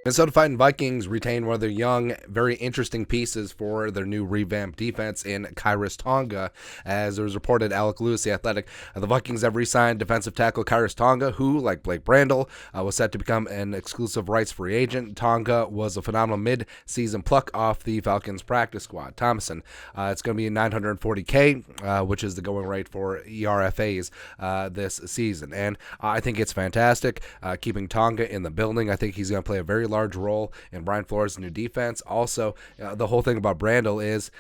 Minnesota Fighting Vikings retain one of their young, very interesting pieces for their new revamped defense in Khyiris Tonga. As it was reported, Alec Lewis, the Athletic, the Vikings have re-signed defensive tackle Khyiris Tonga, who, like Blake Brandel, was set to become an exclusive rights free agent. Tonga was a phenomenal mid-season pluck off the Falcons practice squad. Thomason, it's going to be $940K, which is the going rate for ERFAs this season. And I think it's fantastic keeping Tonga in the building. I think he's going to play a very large role in Brian Flores' new defense. Also, the whole thing about Brandel is,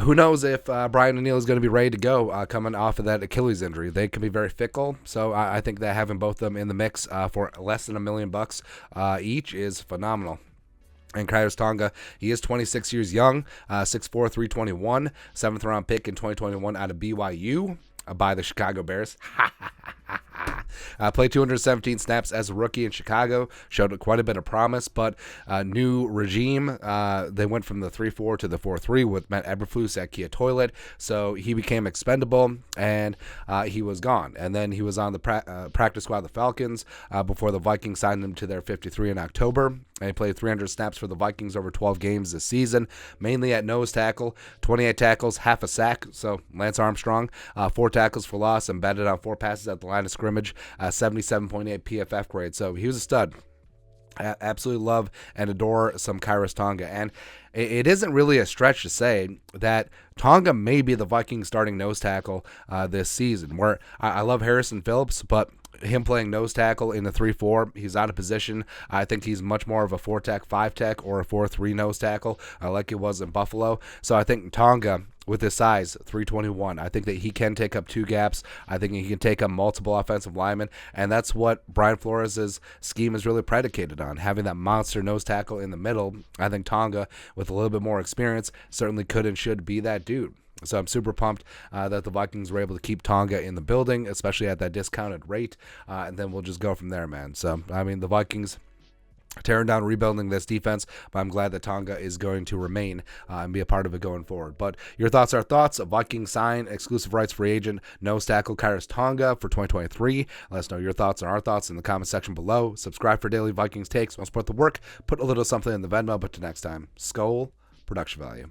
who knows if Brian O'Neill is going to be ready to go coming off of that Achilles injury. They can be very fickle, so I think that having both of them in the mix for less than $1 million each is phenomenal. And Khyiris Tonga, he is 26 years young, 6'4", 321, 7th round pick in 2021 out of BYU by the Chicago Bears. Played 217 snaps as a rookie in Chicago, showed quite a bit of promise, but new regime, they went from the 3-4 to the 4-3 with Matt Eberflus at Kia Toilet, so he became expendable, and he was gone. And then he was on the practice squad of the Falcons before the Vikings signed him to their 53 in October, and he played 300 snaps for the Vikings over 12 games this season, mainly at nose tackle, 28 tackles, half a sack, so Lance Armstrong, 4 tackles for loss, embedded on 4 passes at the line of scrimmage, 77.8 PFF grade. So he was a stud. I absolutely love and adore some Khyiris Tonga. And it isn't really a stretch to say that Tonga may be the Vikings starting nose tackle this season. Where I love Harrison Phillips, but him playing nose tackle in the 3-4, he's out of position. I think he's much more of a 4-tech, 5-tech, or a 4-3 nose tackle like he was in Buffalo. So I think Tonga, with his size, 321, I think that he can take up 2 gaps. I think he can take up multiple offensive linemen, and that's what Brian Flores' scheme is really predicated on, having that monster nose tackle in the middle. I think Tonga, with a little bit more experience, certainly could and should be that dude. So I'm super pumped that the Vikings were able to keep Tonga in the building, especially at that discounted rate, and then we'll just go from there, man. So, I mean, the Vikings tearing down, rebuilding this defense, but I'm glad that Tonga is going to remain and be a part of it going forward. But your thoughts are thoughts. Vikings sign exclusive rights free agent nose tackle Khyiris Tonga for 2023. Let us know your thoughts and our thoughts in the comment section below. Subscribe for daily Vikings takes. Want to support the work? Put a little something in the Venmo. But till next time, Skol, production value.